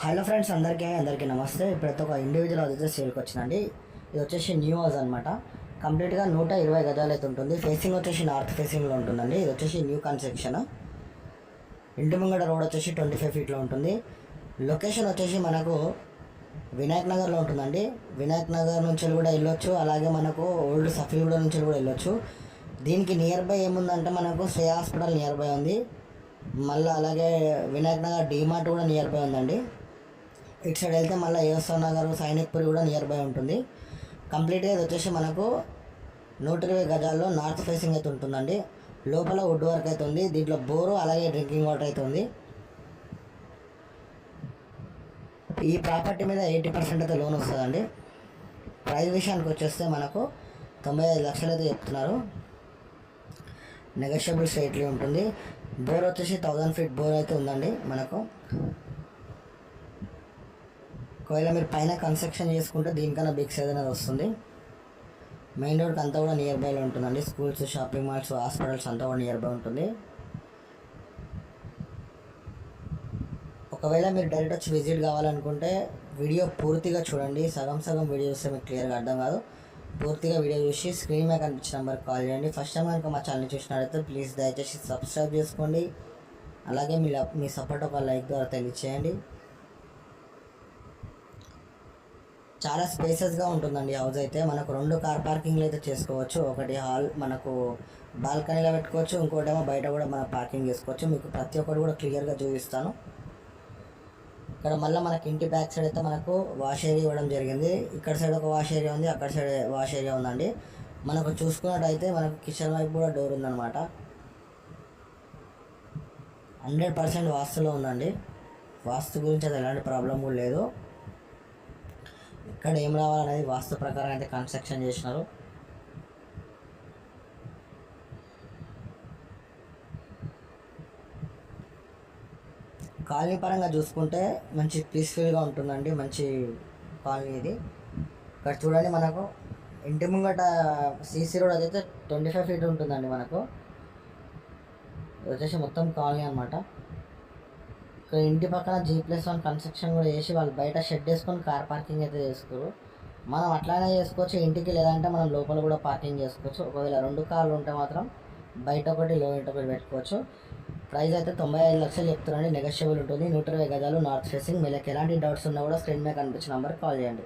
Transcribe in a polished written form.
Hello friends, అందరికీ నమస్తే. ఇప్పుడైతే ఒక ఇండివిజువల్ హౌస్ అయితే సేల్కి వచ్చిందండి. ఇది వచ్చేసి న్యూ హౌస్ అనమాట. కంప్లీట్గా 120 గజాలు అయితే ఉంటుంది. ఫేసింగ్ వచ్చేసి నార్త్ ఫేసింగ్లో ఉంటుందండి. ఇది వచ్చేసి న్యూ కన్స్ట్రక్షన్. ఇంటి ముంగడ రోడ్ వచ్చేసి 25 ఫీట్లో ఉంటుంది. లొకేషన్ వచ్చేసి మనకు వినాయక్ నగర్లో ఉంటుందండి. వినాయక్ నగర్ నుంచి కూడా వెళ్ళొచ్చు, అలాగే మనకు ఓల్డ్ సఫీగూడ నుంచి కూడా వెళ్ళొచ్చు. దీనికి నియర్ బై ఏముందంటే మనకు శ్రీ హాస్పిటల్ నియర్ బై ఉంది. మళ్ళీ అలాగే వినాయక్ నగర్ డీమార్ట్ కూడా నియర్ బై ఉందండి. ఇటు సైడ్ వెళ్తే మళ్ళీ ఏఎస్ఆర్ నగర్ సైనిక్పురి కూడా నియర్ బై ఉంటుంది. కంప్లీట్గా ఇది వచ్చేసి మనకు 120 గజాల్లో నార్త్ ఫేసింగ్ అయితే ఉంటుందండి. లోపల వుడ్ వర్క్ అయితే ఉంది. దీంట్లో బోరు అలాగే డ్రింకింగ్ వాటర్ అయితే ఉంది. ఈ ప్రాపర్టీ మీద 80% అయితే లోన్ వస్తుందండి. ప్రైస్ విషయానికి వచ్చేస్తే మనకు 95 లక్షలు అయితే చెప్తున్నారు. నెగోషియబుల్ రేట్లీ ఉంటుంది. బోర్ వచ్చేసి 1000 ఫీట్ బోర్ అయితే ఉందండి మనకు. ఒకవేళ మీరు పైన కన్స్ట్రక్షన్ చేసుకుంటే దీనికన్నా బిగ్ సైజ్ అనేది వస్తుంది. మెయిన్ రోడ్కి అంతా కూడా నియర్ బైలో ఉంటుందండి. స్కూల్స్, షాపింగ్ మాల్స్, హాస్పిటల్స్ అంతా కూడా నియర్ బై ఉంటుంది. ఒకవేళ మీరు డైరెక్ట్ వచ్చి విజిట్ కావాలనుకుంటే వీడియో పూర్తిగా చూడండి. సగం వీడియో చూస్తే మీకు క్లియర్గా అర్థం కాదు. పూర్తిగా వీడియో చూసి స్క్రీన్ మీద కనిపించిన నెంబర్కి కాల్ చేయండి. ఫస్ట్ టైం కనుక మా ఛానల్ చూసినట్లయితే ప్లీజ్ దయచేసి సబ్స్క్రైబ్ చేసుకోండి. అలాగే మీ సపోర్ట్ ఒక లైక్ ద్వారా తెలియచేయండి. చాలా స్పేసెస్గా ఉంటుందండి హౌస్ అయితే. మనకు 2 కార్ పార్కింగ్లు అయితే చేసుకోవచ్చు. ఒకటి హాల్ మనకు బాల్కనీలో పెట్టుకోవచ్చు, ఇంకోటేమో బయట కూడా మనం పార్కింగ్ చేసుకోవచ్చు. మీకు ప్రతి ఒక్కటి కూడా క్లియర్గా చూపిస్తాను. ఇక్కడ మళ్ళీ మనకి ఇంటి బ్యాక్ సైడ్ అయితే మనకు వాష్ ఏరియా ఇవ్వడం జరిగింది. ఇక్కడ సైడ్ ఒక వాష్ ఏరియా ఉంది, అక్కడ సైడ్ వాష్ ఏరియా ఉందండి. మనకు చూసుకున్నట్టయితే మనకు కిచెన్ వైపు కూడా డోర్ ఉందన్నమాట. 100% వాస్తులో ఉందండి. వాస్తు గురించి అది ఎలాంటి ప్రాబ్లం కూడా లేదు. ఇక్కడ ఏం రావాలనేది వాస్తు ప్రకారం అయితే కన్స్ట్రక్షన్ చేసినారు. కాలనీ పరంగా చూసుకుంటే మంచి పీస్ఫుల్గా ఉంటుందండి. మంచి కాలనీ ఇది. ఇక్కడ చూడండి, మనకు ఇంటి ముంగట సీసీ రోడ్ అయితే 25 ఫీట్ ఉంటుందండి. మనకు వచ్చేసి మొత్తం కాలనీ అనమాట. ఇక్కడ ఇంటి పక్కన G+1 కన్స్ట్రక్షన్ కూడా చేసి వాళ్ళు బయట షెడ్ వేసుకొని కార్ పార్కింగ్ అయితే చేసుకోరు. మనం అట్లానే చేసుకోవచ్చు ఇంటికి, లేదంటే మనం లోపల కూడా పార్కింగ్ చేసుకోవచ్చు. ఒకవేళ 2 కార్లు ఉంటే మాత్రం బయట ఒకటి లోపల ఒకటి పెట్టుకోవచ్చు. ప్రైస్ అయితే 95 లక్షలు చెప్తున్నాండి. నెగోషియబుల్ ఉంటుంది. 120 గజాలు నార్త్ ఫేసింగ్. మీకు ఎలాంటి డౌట్స్ ఉన్నా కూడా స్క్రీన్ మీద కనిపించిన నెంబర్కి కాల్ చేయండి.